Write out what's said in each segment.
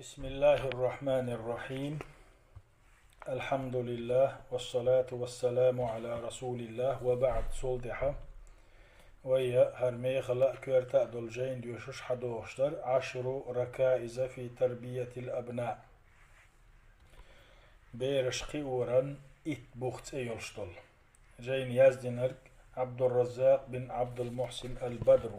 بسم الله الرحمن الرحيم. الحمد لله والصلاة والسلام على رسول الله وبعد صلدحة ويا هرمي خلق كورتا دولجين ديوشش حدوشتر 10 ركائز في تربية الأبناء بيرشقي ورن بوخت ايولشتل جين يازدنرك عبد الرزاق بن عبد المحسن البدر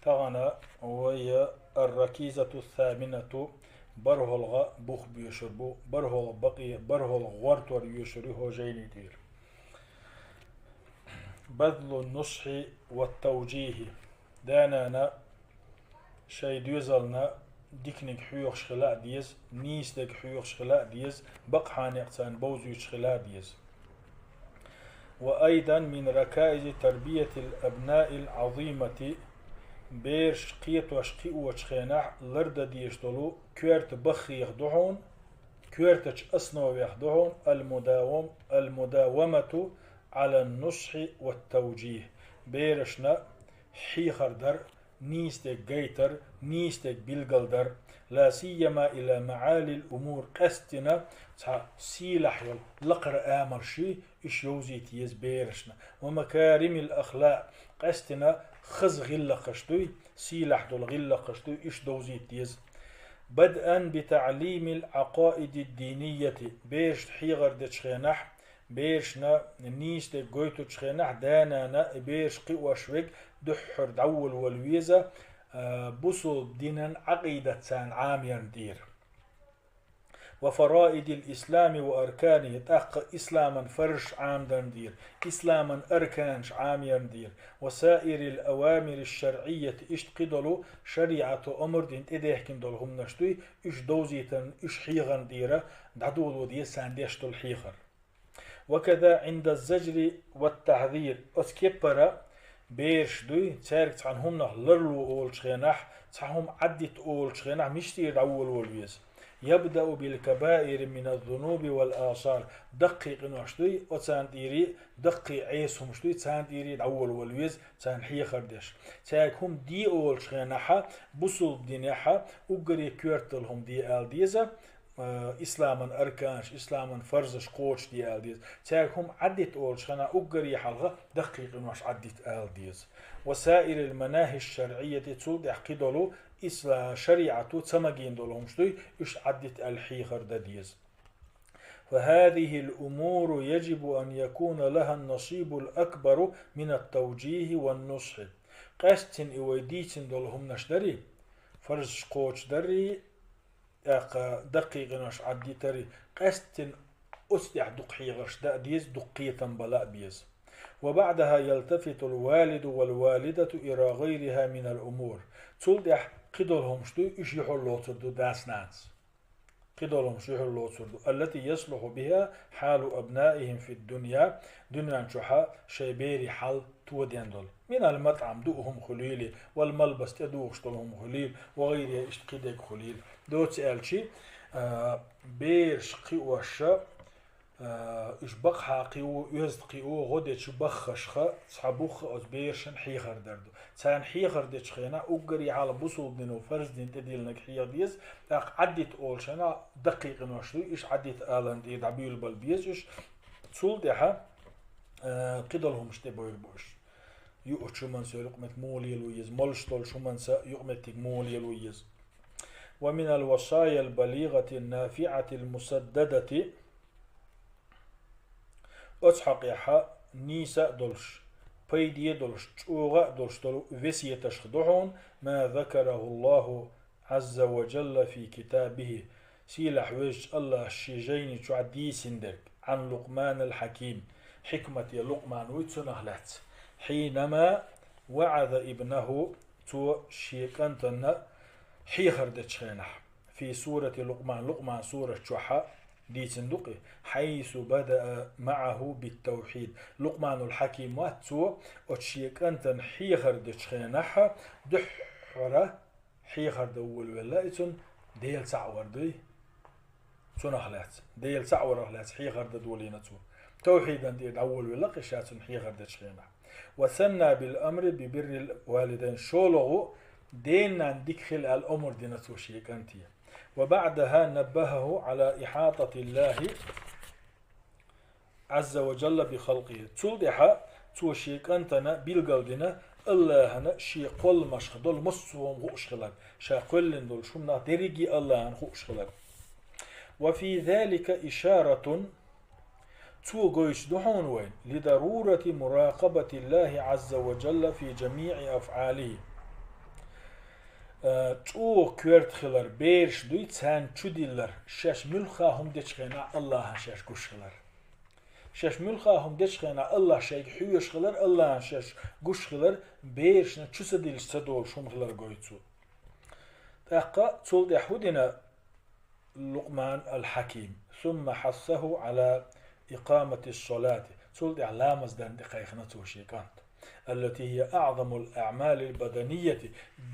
تغنى وهي الركيزة الثامنة برهلغ بوخ بيشربو برهل بقي برهل غورتور يشري هو جيني دير بذل النصح والتوجيه دانانا شي ديوزلنا ديكنك حيوخ شخلاء ديز نيستك حيوخ شخلاء ديز بقحان يقتان بوزو شخلاء ديز. وأيضا من ركائز تربية الأبناء العظيمة بيرش قيت وشقي وشخينح لرد ديشتلو كورت بخي يخدعون كورتش أصنو يخدعون المداومة على النصح والتوجيه بيرشنا حيخر در نيستك جيتر نيستك بيلغلدر لا سيما إلى معالي الأمور قستنا سيلح لقر آمر شي إش يوزي تيز بيرشنا ومكارم الأخلاق قستنا خز غلة قشتوي سيلح دول غلة قشتوي إش دوزي تيز بدءا بتعليم العقائد الدينية بيش حيغر دتشخينح بيشنا نيستك جويتو تشخينح دانا بيش قوة شويك دحر دول والويزة بصل دينا عقيدة سان عامير دير وفرائد الإسلام وأركانه تحق إسلاما فرش عام دير إسلاما أركانش عامير دير وسائر الأوامر الشرعية اشتقدلو شريعة أمر دين إديحكن دولهم نشتوي إش دوزيتن إش حيغن ديرة دعدول ودي سانديشتو الحيغر. وكذا عند الزجر والتحذير أسكيبرا بيرش دوي تارك عنهم نه لرلو أول شخينح تهم عدت أول شخينح مشتير أول والويز يبدأ بالكبائر من الذنوب والآثار دقيق نوشتوي وتانديري دقي عيسهم شتوي تانديري أول والويز تان حي خردش تاك هم دي أول شخينحا بصل دينحا وقري كورتلهم دي آل ديزا إسلاما أركانش إسلاما فرزش قوش دي آل ديز تاكهم عدت أول شخنا أقري حلقة دقيق نوش عدت آل ديز. وسائر المناهي الشرعية تود يحقدلو إسلا شريعة تمجين دولهم شتوي إش عدت الحيخر ديز. فهذه الأمور يجب أن يكون لها النصيب الأكبر من التوجيه والنصح قاستن إويديتن دولهم نشدري فرز قوش دري دقيق نش عدي تري قاستن أستح دقحي غش ديز دقية بلاء بيز. وبعدها يلتفت الوالد والوالدة إلى غيرها من الأمور تلدح قدرهم شتو إش يحلو تردو داسنانس قدرهم شو يحلو تردو التي يصلح بها حال أبنائهم في الدنيا دنيا شحا شيبيري حال تودين دول من المطعم دوهم خليلي والملبس تدوخ شتلهم خليل وغيرها اشتقيدك خليل دوت ألشي بيرش قوشا إش بقها قيو يزد قيو غدتش بخشخة صحبوخ أز بيرشن حيخر دردو سان حيخر دتش خينا أقري على بصول دينو فرز دين تديلنك حيخ ديز عدت أولشنا دقيق نوشتو إش عدت آلان دي دعبيل بالبيز إش تسول ديها قدلهم شتبويل بوش يؤت شمان سيقمت مولي الويز مولشتول شمان سيقمت مولي الويز. ومن الوصايا البليغة النافعة المسددة أتحق يحا نيسا دولش بيدي دولش تشوغا دولش دولو وسية تشخدعون ما ذكره الله عز وجل في كتابه سيلح وجه الله الشيجين تعدي سندك عن لقمان الحكيم حكمة لقمان ويتسنهلت حينما وعظ ابنه تو شيكانتنا حيخر دتشينح في سورة لقمان سورة شحا دي صندوقي حيث بدأ معه بالتوحيد لقمان الحكيم واتسو اتشيك انت حيخر دتشينح دحرة حيخر دول ولايتون ديل سعور دي سنخلات ديل سعور اخلات حيخر دولينتو توحيدا دي دول ولا قشات حيخر دتشينح. وثنى بالأمر ببر الوالدين شولغو دينا ديكخل الأمر دينتو شيك انتي وبعدها نبهه على إحاطة الله عز وجل بخلقه. تلدح توشيك أنتنا بالقلدنا الله هنا شي قل مشخ دول مصوم غوشخلك شا قلن دول شمنا درجي الله غوشخلك. وفي ذلك إشارة تو قويش دحون وين لضرورة مراقبة الله عز وجل في جميع أفعاله. تو كورت خلر بيرش دوي تسان تشديلر شاش ملخاهم ديشخينا الله شاش قوشخلر شاش ملخاهم ديشخينا الله شاش حيوش خلر الله شاش قوشخلر بيرش نتشسديل سدول شوم خلر قويتو. تاقا تول دحودنا لقمان الحكيم ثم حثه على إقامة الصلاة تولد إعلام زدان دقيقنا توشيكانت التي هي أعظم الأعمال البدنية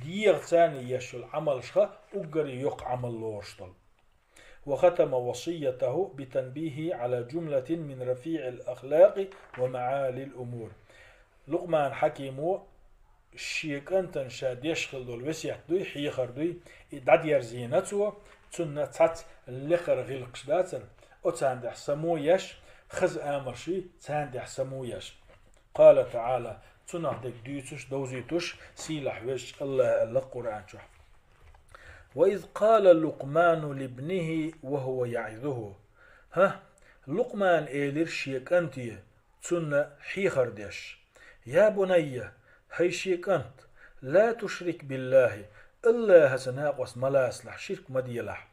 دير ثاني يشو العمل شخا أقري يق عمل لورشتل. وختم وصيته بتنبيه على جملة من رفيع الأخلاق ومعالي الأمور. لقمان حكيمو شيكانتن شاد يشخل دول وسيح دوي حيخر دوي إداد يرزينتو تسنة تات اللخر غلقش داتن أو تاندح سمو يش خز آمرشي تاندح سمو يش. قال تعالى تنهدك ديتوش دوزيتوش سيلح وش الله القرآن شح. وإذ قال لقمان لابنه وهو يعظه لقمان إيلر شيك أنتي تسنة حيخر ديش يا بني هي شيك أنت لا تشرك بالله الله سناقص ملاسلح شرك مديلح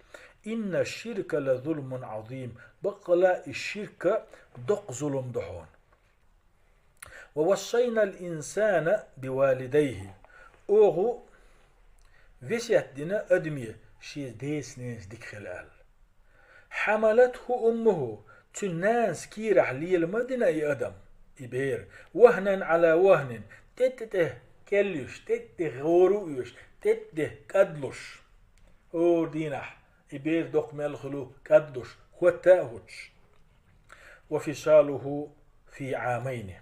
إن الشرك لظلم عظيم بقلا الشرك دق ظلم دحون. ووصينا الإنسان بوالديه أوغو فيسيت دينا أدمية شي ديس نيس ديك خلال حملته أمه تناس كيرح لي المدينة أدم إبير وهنا على وهن تته كليش تته غورويش تته كدلش أو دينح إبير دوق ملخلو كدلش وتاهوش. وفصاله في عامين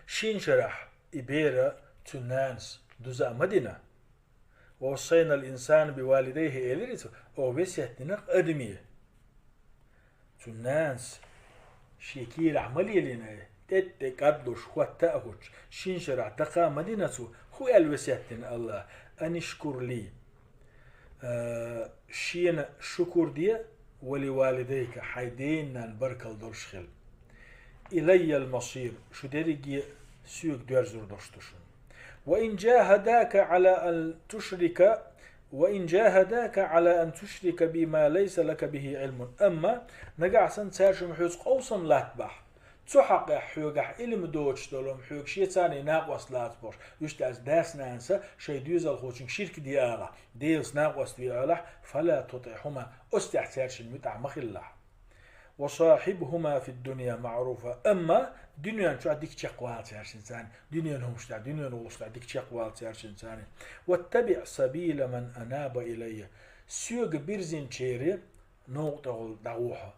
شين شرح إبير تنانس دوزا مدينة. ووصينا الإنسان بوالديه إليريتو أو بيسيتنا أدمية تنانس شيكير عملي لنا تت قدوش وتأهوش شين شرح تقا مدينة هو الوسيتنا الله أن اشكر لي شين شكر دي ولوالديك حيدين البركة دولشخل إلي المصير شو درجي سيوك دوارزور دوشتشون. وإن جاهداك على أن تشرك بما ليس لك به علم أما نقع سنتاشم حيوز قوصم لاتبح تحق حيوغح علم دوش دولم حيوغ شي تاني ناقوس لاتبوش يشتاز داس نانسا شي دوزال خوشن شرك ديالا ديلس ناقوس ديالا فلا تطيحهما استحتاج المتع مخلح. وصاحبهما في الدنيا معروفة أما دنيا شو عندك تشقوال تارش إنسان دنيا نهمش دنيا نغلش عندك تشقوال تارش إنسان. واتبع سبيل من أناب إلي سيوغ بيرزين تشيري نوغ دعوها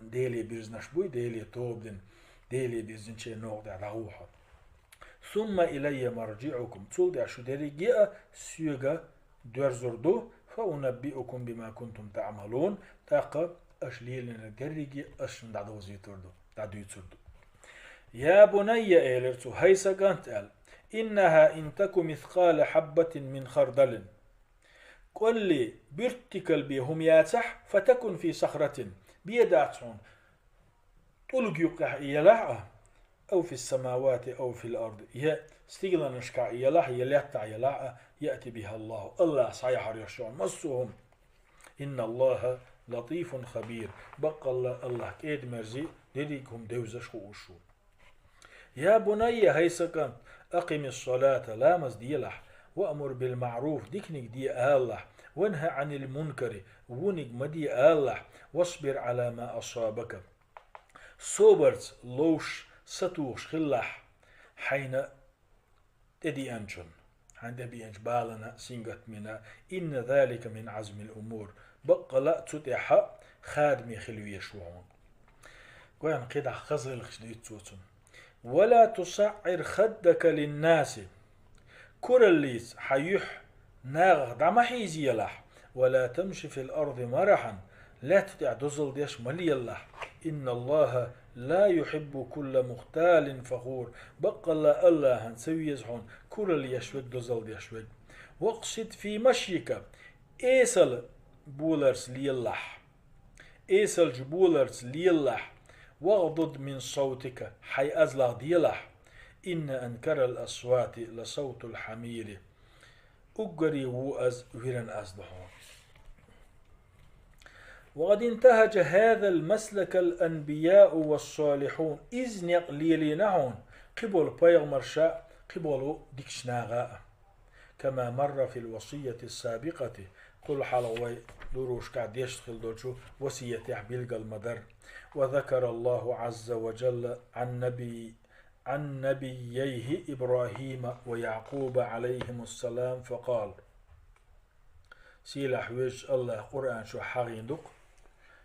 ديلي بيرزنش بوي ديلي توبدن ديلي بيرزين تشيري نوغ دعوها ثم إلي مرجعكم تولد شو ديري جاء سيوغ درزردو فأنبئكم بما كنتم تعملون تاقب أشليلنا درجي أشن دعوة زيتردو دعوة يتردو. يا بني إيلرتو هيسا قانت قال إنها إن تكو مثقال حبة من خردل قل لي برتكل بهم ياتح فتكن في صخرة بيداتون طلق يقع إيلاح أو في السماوات أو في الأرض يا استيقظ نشكع إيلاح يليتع إيلاح يأتي بها الله صحيح يرشون مصهم إن الله لطيف خبير بقى الله كيد مرزي ديريكم دوزش وشو. يا بني هيسكن أقم الصلاة لا مزديلح وأمر بالمعروف ديكنك دي الله وانهى عن المنكر ونك مدي الله واصبر على ما أصابك صبرت لوش ستوش خلح حين تدي أنشن عند بينج بالنا سينغت منا إن ذلك من عزم الأمور بقى لا تتحى خادمي خلوية شوعون قوام قيدع خزر الخشديد توتن. ولا تصعر خدك للناس كرليس حيح ناغ دعما حيزي يلاح ولا تمشي في الأرض مرحا لا تطع دزل ديش ملي الله إن الله لا يحب كل مختال فخور بقى الله هنسوي يزحون كل اللي يشوك دزل ديشوك واقصد في مشيك إيسل بولرس ليالله إيسل جبولرس ليالله واغضض من صوتك حي أزلغ ديالله إن أنكر الأصوات لصوت الحمير أقري وأز ويرن أزدحون. وقد انتهج هذا المسلك الأنبياء والصالحون إذ نقليلينهون قبل بيغمر شاء قبل ديكشناغاء كما مر في الوصية السابقة قل حلوي دروش قاعد يشتغل دوشو وصية يحبيلق المدر. وذكر الله عز وجل عن نبييه إبراهيم ويعقوب عليهم السلام فقال سيلا حويج الله قرآن شو حغيندق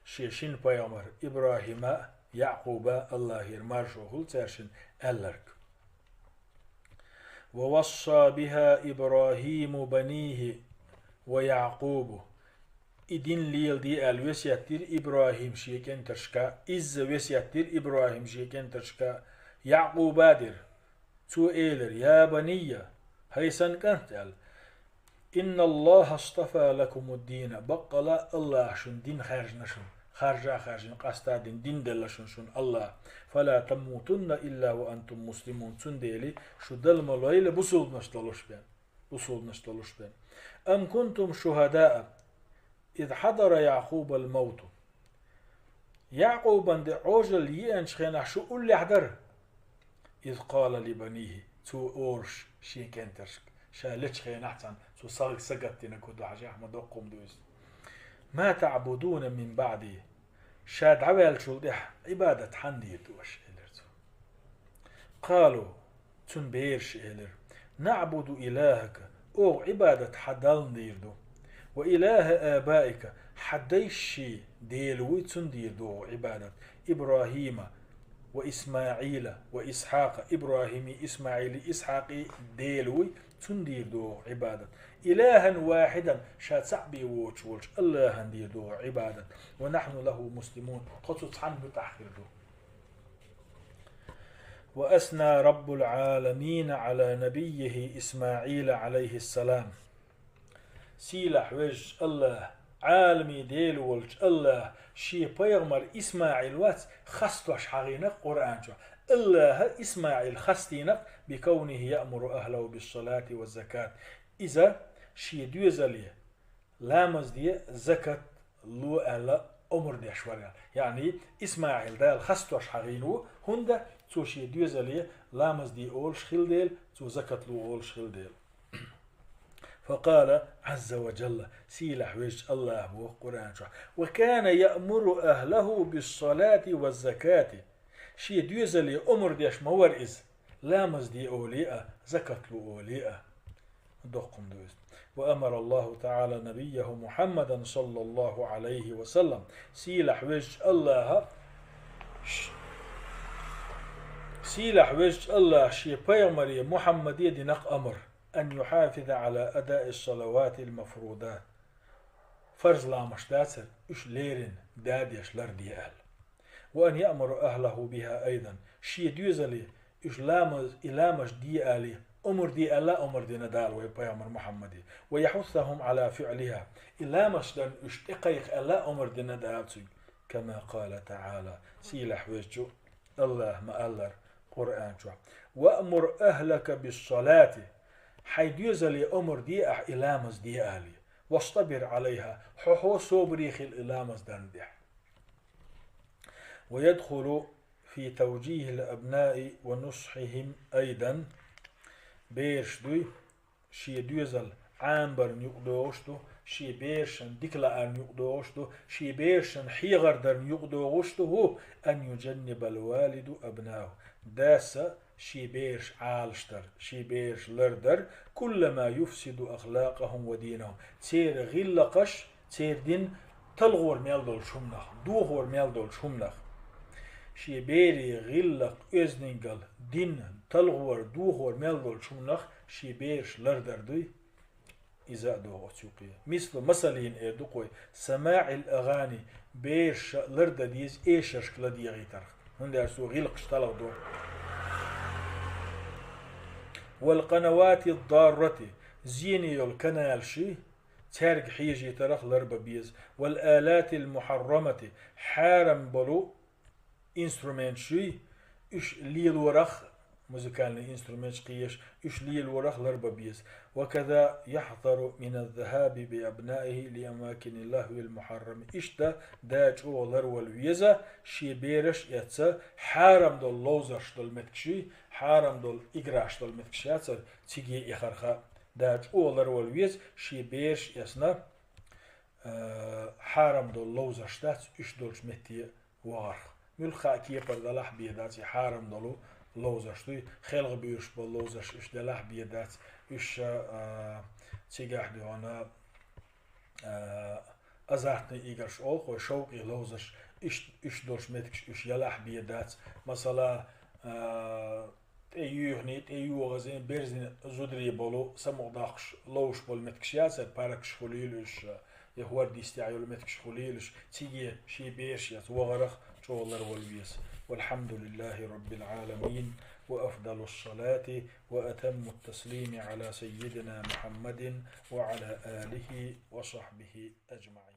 شيشين بيامر إبراهيم يعقوب الله يرمار شو هل ترشن ألرك. ووصى بها إبراهيم بنيه ويعقوب إدين ليل دي الوسياتير إبراهيم شيكين ترشكا إز وسياتير إبراهيم شيكين ترشكا يعقوب بادر تو إيلر يا بني هيسن كنتال إن الله اصطفى لكم الدين بقلا الله شن دين خارج نشن خارج قاستا دين دلشن شن الله فلا تموتن إلا وأنتم مسلمون تنديلي شو دل ملايل بصول نشتلوش بين أم كنتم شهداء إذ حضر يعقوب الموت يعقوب عند عجل ينشخنا شو اللي حضر إذ قال لبنيه تو أورش شي كنترشك شالتش خينا حسن تو صاغ سقطتنا كدو حاجة أحمد وقوم دوز ما تعبدون من بعدي شاد عوال شو دح عبادة حندي دوش إلرتو قالوا تنبيرش إلر نعبد إلهك أو عبادة حدال ديردو وإله آبائك حديشي ديلوي تنديردو عبادة إبراهيم وإسماعيل وإسحاق إبراهيم إسماعيل إسحاق ديلوي تنديردو عبادة إلها واحدا شاد سعبي ووش الله نديردو عبادة ونحن له مسلمون قصص عنه تحخير دو. وأثنى رب العالمين على نبيه إسماعيل عليه السلام سيلح وج الله عالمي ديل ولج الله شي بيغمر إسماعيل وات خستوش حغينق قرآن جو الله إسماعيل خستينق بكونه يأمر أهله بالصلاة والزكاة إذا شي دوزلي لامز دي زكاة لو ألا أمر دي شوارع يعني إسماعيل دال خستوش حغينو هندا تو شي دوزلي لامز دي أول شخيل ديل تو زكاة لو أول شخيل ديل. فقال عز وجل سيلح وجه الله هو قرآن وكان يأمر أهله بالصلاة والزكاة شي دوزلي أمر ديش مورئز لامز دي أولياء زكاة لو أولياء دقم دوز. وأمر الله تعالى نبيه محمدا صلى الله عليه وسلم سيلح وجه الله شي بيغمري محمد يدنق أمر أن يحافظ على أداء الصلوات المفروضات فرز لامش داتر إش ليرن داديش لرديال وأن يأمر أهله بها أيضا شي دوزلي إش لامش ديالي أمر دي ألا أمر دي ندال ويبيامر محمدي ويحثهم على فعلها إلامش دن إش إقيق ألا أمر دي ندال كما قال تعالى سيلح وجو الله ما ألر قرآن شو وأمر أهلك بالصلاة حيديوزلي أمر دي إلامز دي أهلي واصطبر عليها حو صبريخ الإلامز دندح. ويدخل في توجيه الأبناء ونصحهم أيضا بيرش دوي شي ديوزل عامبر نيقدوشتو شي بيرشن ديكلا نيقدوشتو شي بيرشن حيغر در نيقدوشتو هو أن يجنب الوالد أبناه داسة شي بيرش عالشتر شي بيرش لردر كلما يفسد أخلاقهم ودينهم تير غلقش تير دين تلغور ميلدول شمنخ دوغور ميلدول شمنخ شي بيري غلق إزنينجل دين تلغور دوغور ميلدول شمنخ شي بيرش لردر دوي إذا دو أتوقية مثل مثلين دقوي سماع الأغاني بيش لرد ديز إيشش كلا دي غيتر هندا سو غيلق اشتلق دو والقنوات الضارة زيني الكنال شي تارك حيجي ترخ لربا بيز والآلات المحرمة حارم بلو انسترومنت شي إش ليل ورخ موزيكال انسترومنت قيش إش ليل ورخ لربا بيز وكذا يحذر من الذهاب بأبنائه لأماكن اللهو المحرم إشتا داج أو لرو الويزا شي بيرش يتسا حارم دول لوزش دول متكشي حارم دول إقراش دول متكشي يتسا تيجي إخرخا داج أو لرو الويز شي بيرش يسنا حارم دول لوزش دات إش دولش متي وارخ ملخا كيبر دلح بيداتي حارم دولو لوزش توي خلق بيش باللوزش إش دلح بيدات إش تيجح دوانا أزارتني إيجرش أوخ وشوقي لوزش إش دولش متكش إش يلح بيدات مثلا تيوهني تيوه غزين بيرزين زودري بولو سمو داخش لوش بول متكشيات باركش خليلش يهور ديستعيو المتكش خليلش تيجي شي بيش يتوغرخ شغلر والبيس والحمد لله رب العالمين وأفضل الصلاة وأتم التسليم على سيدنا محمد وعلى آله وصحبه أجمعين.